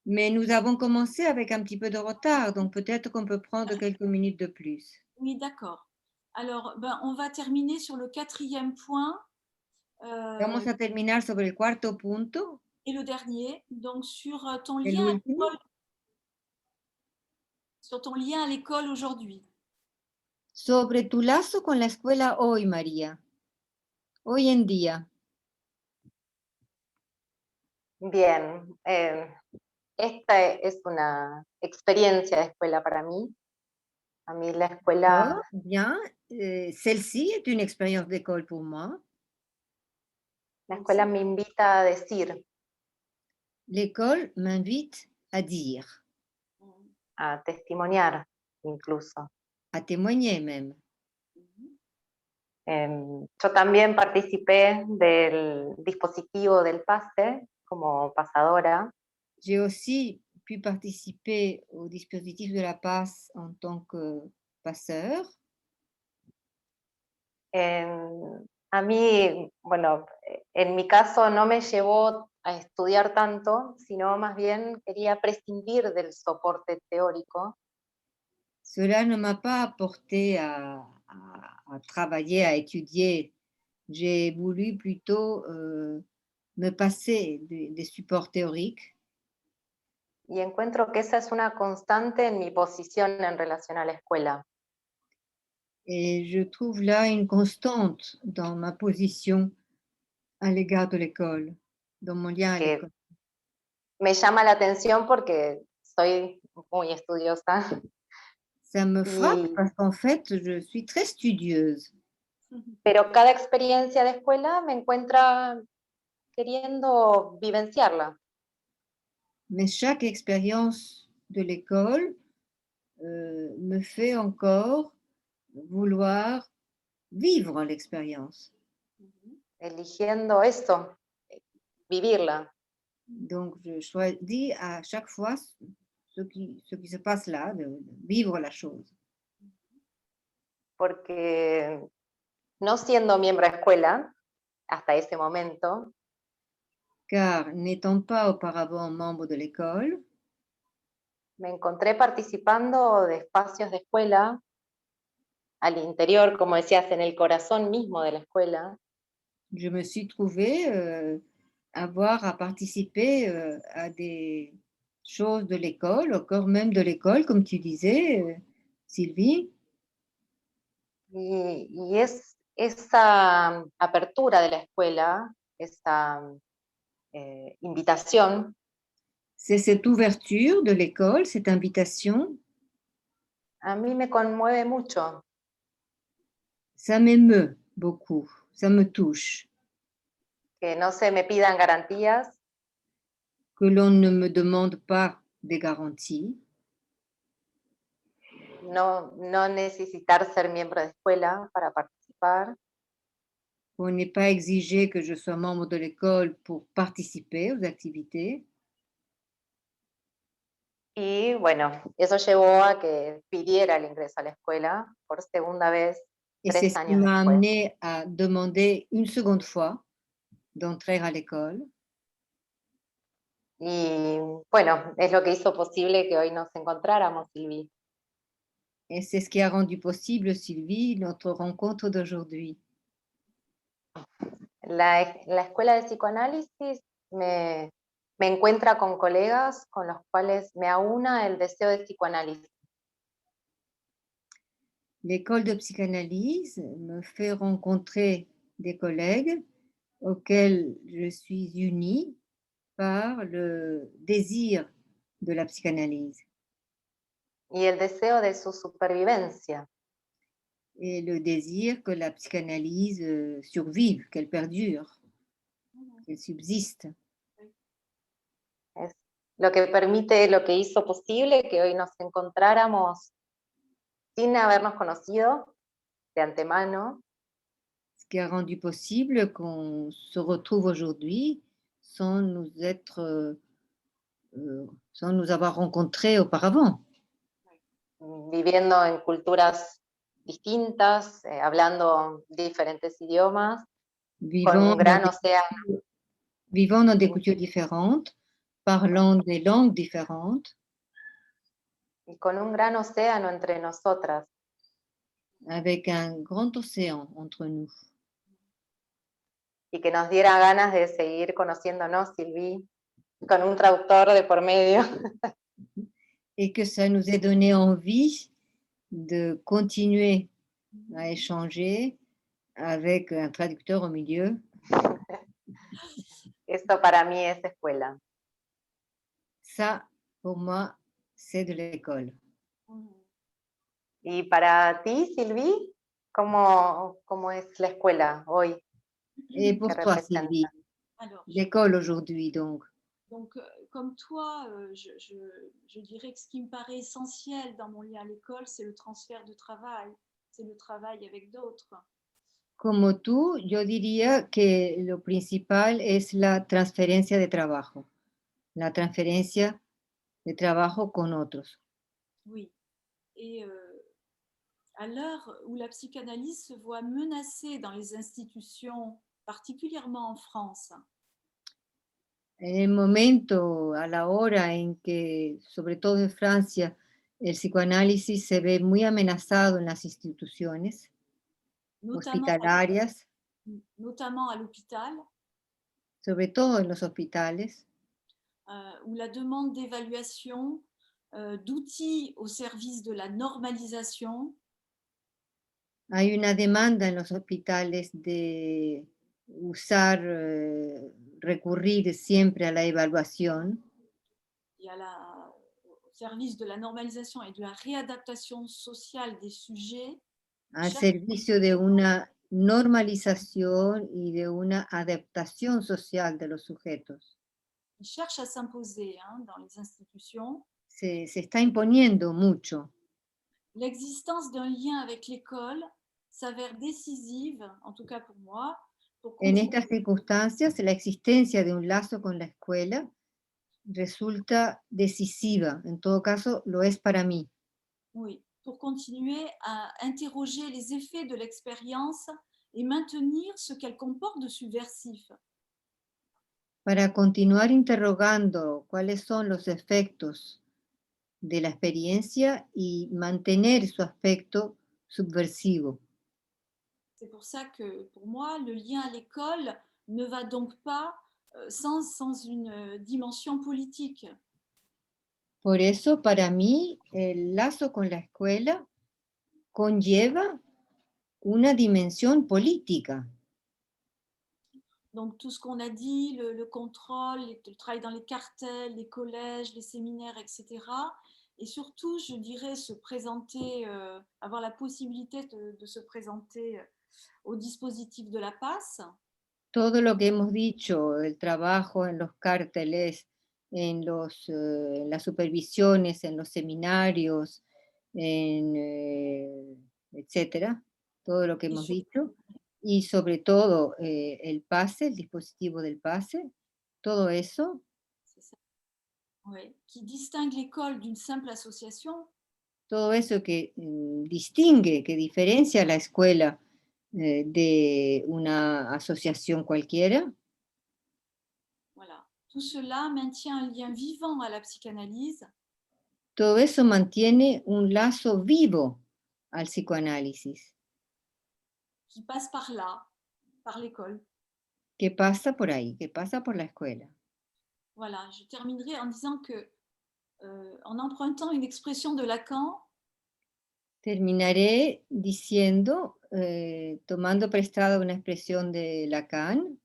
Mais nous avons commencé avec un petit peu de retard, donc peut-être qu'on peut prendre quelques minutes de plus. Oui, d'accord. Alors, ben, on va terminer sur le quatrième point. Vamos a terminar sobre el cuarto punto, Et le dernier, donc sur ton el lien à último, l'école, sur ton lien à l'école aujourd'hui. sobre tu lazo con la escuela hoy, María. Hoy en día. Bien, esta es una experiencia de escuela para mí. A mí la escuela, Bien, celle-ci est une expérience d'école pour moi. la escuela me invita a decir, L'école m'invite à dire, a testimoniar incluso. à témoigner même. Yo también participé del dispositivo del pase como pasadora. J'ai aussi pu participer au dispositif de la passe en tant que passeur. A mí, bueno, en mi caso no me llevó a estudiar tanto, sino más bien quería prescindir del soporte teórico. Cela ne m'a pas apporté à travailler, à étudier. J'ai voulu plutôt me passer des supports théoriques. Y encuentro que esa es una constante en mi posición en relación a la escuela. Et je trouve là une constante dans ma position à l'égard de l'école, dans mon lien à Que l'école. me llama la atención porque soy muy estudiosa Ça me frappe y, parce qu'en fait, je suis très studieuse. pero cada experiencia de escuela me encuentra queriendo vivenciarla. Mais chaque expérience de l'école me fait encore vouloir vivre l'expérience. Eligiendo eso, vivirla. Donc, je choisis à chaque fois ce qui se passe là, de vivre la chose. Porque no siendo miembro de escuela, hasta ese momento, Car n'étant pas auparavant membre de l'école, me encontré participando de espacios de escuela al interior, como decías, en el corazón mismo de la escuela, je me suis trouvée avoir à participer à des choses de l'école, au cœur même de l'école, comme tu disais, Sylvie. y es esa apertura de la escuela, esa invitación, C'est cette ouverture de l'école, cette invitation, a mí me conmueve mucho, ça m'émeut beaucoup, ça me touche. que no se me pidan garantías, Que l'on ne me demande pas des garanties, no necesitar ser miembro de escuela para participar, on n'est pas exigé que je sois membre de l'école pour participer aux activités. y bueno, eso llevó a que pidiera el ingreso a la escuela por segunda vez Et c'est 3 ce qui años m'a después. amené à demander une seconde fois d'entrer à l'école. Y bueno, es lo que hizo posible que hoy nos encontráramos, Sylvie. Et c'est ce qui a rendu possible, Sylvie, notre rencontre d'aujourd'hui. La escuela de psicoanálisis me encuentra con colegas con los cuales me aúna el deseo de psicoanálisis. L'école de psychanalyse me fait rencontrer des collègues auxquels je suis unie par le désir de la psychanalyse Y el deseo de su supervivencia. et le désir que la psychanalyse survive, qu'elle perdure, qu'elle subsiste. Es lo que permite, lo que hizo posible que hoy nos encontráramos sin habernos conocido de antemano, Ce qui a rendu possible qu'on se retrouve aujourd'hui sans nous être, sans nous avoir rencontrés auparavant, viviendo en culturas distintas, hablando diferentes idiomas, con vivant un gran océano, vivant dans des cultures différentes, parlant des langues différentes, y con un gran océano entre nosotras. avec un grand océan entre nous. Y que nos diera ganas de seguir conociéndonos, Sylvie, con un traductor de por medio. Et que ça nous ait donné envie de continuer à échanger avec un traducteur au milieu. Eso para mí es escuela. Ça, pour moi, c'est de l'école. Y para ti, Sylvie, ¿cómo es la escuela hoy? Et pour que toi, representa? Sylvie, Alors, l'école aujourd'hui, donc. donc, comme toi, je dirais que ce qui me paraît essentiel dans mon lien à l'école, c'est le transfert de travail, c'est le travail avec d'autres. Como tú, yo diría que lo principal es la transferencia de trabajo, la transferencia de trabajo con otros. Oui. Et à l'heure où la psychanalyse se voit menacée dans les institutions, particulièrement en France, En el momento, a la hora en que, sobre todo en Francia, el psicoanálisis se ve muy amenazado en las instituciones notamment, hospitalarias, notamment à l'hôpital, sobre todo en los hospitales, où la demande d'évaluation d'outils au service de la normalisation hay una demanda en los hospitales de usar, recurrir siempre a la evaluación, et au service de la normalisation et de la réadaptation sociale des sujets, al chaque, servicio de una normalización y de una adaptación social de los sujetos. cherche à s'imposer dans les institutions. Se está imponiendo mucho. L'existence d'un lien avec l'école s'avère décisive, en tout cas pour moi, pour En continuer, estas circunstancias, la existencia de un lazo con la escuela resulta decisiva, en todo caso lo es para mí, oui, pour continuer à interroger les effets de l'expérience et maintenir ce qu'elle comporte de subversif. para continuar interrogando cuáles son los efectos de la experiencia y mantener su aspecto subversivo. C'est pour ça que pour moi, le lien à l'école ne va donc pas sans une dimension politique. Por eso, para mí, el lazo con la escuela conlleva una dimensión política. Donc tout ce qu'on a dit, le contrôle, le travail dans les cartels, les collèges, les séminaires, etc. Et surtout, je dirais, se présenter, avoir la possibilité de se présenter au dispositif de la PAS. Todo lo que hemos dicho, el trabajo en los cárteles, en las supervisiones, en los seminarios, etcétera, todo lo que Et hemos sur- dicho, y sobre todo el PASE, el dispositivo del PASE, todo eso c'est ça, ouais, qui distingue l'école d'une simple association. todo eso que distingue, que diferencia a la escuela de una asociación cualquiera. Voilà. tout cela maintient un lien vivant à la psychanalyse Todo eso mantiene un lazo vivo al psicoanálisis, qui passe par là, par l'école. que pasa por ahí, que pasa por la escuela. Voilà, je terminerai en disant que, en empruntant une expression de Lacan, Terminaré diciendo, tomando prestada una expresión de Lacan,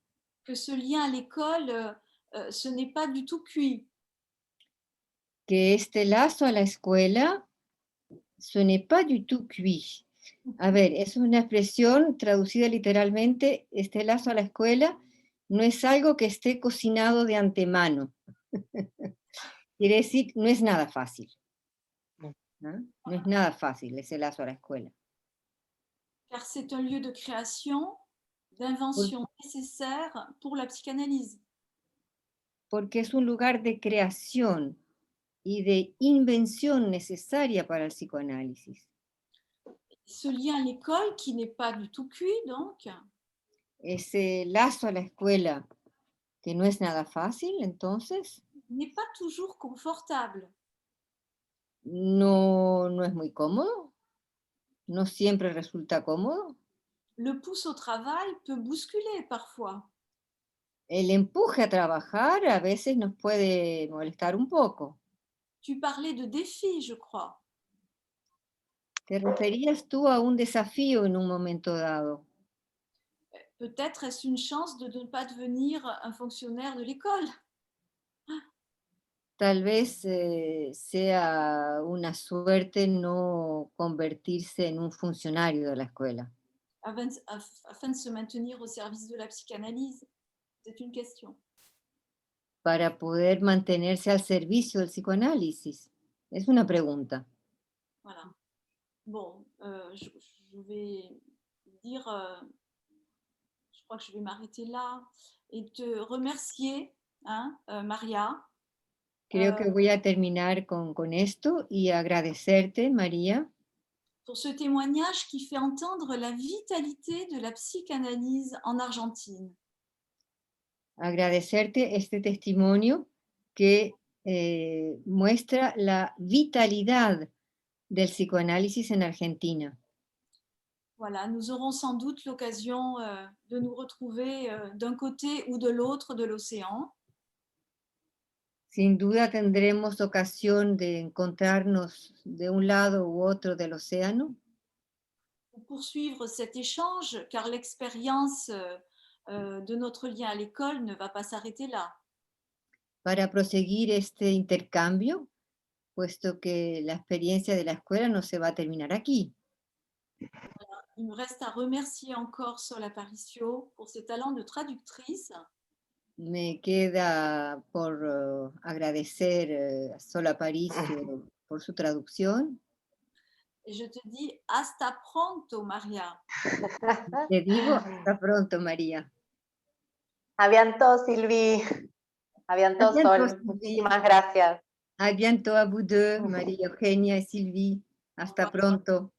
que ce lien à l'école, ce n'est pas du tout cuit. que este lazo a la escuela, ce n'est pas du tout cuit. A ver, es una expresión traducida literalmente, este lazo a la escuela no es algo que esté cocinado de antemano. Quiere decir, no es nada fácil. ¿No? No es nada fácil ese lazo a la escuela. Car c'est un lieu de création, d'invention nécessaire pour la psychanalyse. Porque es un lugar de creación y de invención necesaria para el psicoanálisis. Ce lien à l'école qui n'est pas du tout cuit, donc, Ese lazo a la escuela, que no es nada fácil, entonces, n'est pas toujours confortable. no es muy cómodo, no siempre resulta cómodo. Le pouce au travail peut bousculer parfois. El empuje a trabajar a veces nos puede molestar un poco. Tu parlais de défis, je crois. ¿Te referías tú a un desafío en un momento dado? Peut-être est-ce une chance de ne pas devenir un fonctionnaire de l'école. Tal vez sea una suerte no convertirse en un funcionario de la escuela. Afin de se maintenir au service de la psychanalyse. C'est une question. Para poder mantenerse al servicio del psicoanálisis. Es una pregunta. Voilà. Bon, je vais dire, je crois que je vais m'arrêter là et te remercier, hein, Maria. Creo que voy a terminar con esto y agradecerte, María, Pour ce témoignage qui fait entendre la vitalité de la psychanalyse en Argentine. agradecerte este testimonio que muestra la vitalidad del psicoanálisis en Argentina. Voilà, nous aurons sans doute l'occasion de nous retrouver d'un côté ou de l'autre de l'océan. Sin duda tendremos ocasión de encontrarnos de un lado u otro del océano Pour poursuivre cet échange, car l'expérience de notre lien à l'école ne va pas s'arrêter là. para proseguir este intercambio, puesto que la experiencia de la escuela no se va a terminar aquí. Il me reste à remercier encore Sol Aparicio pour ses talents de traductrice. Me queda por agradecer a Sol Aparicio por su traducción. Et je te dis hasta pronto, Maria. Te digo hasta pronto, María. A bientôt, Sylvie. A bientôt, A bientôt, Sol. Sylvie. Muchísimas gracias. A bientôt à vous deux, María Eugenia y Sylvie. Hasta pronto.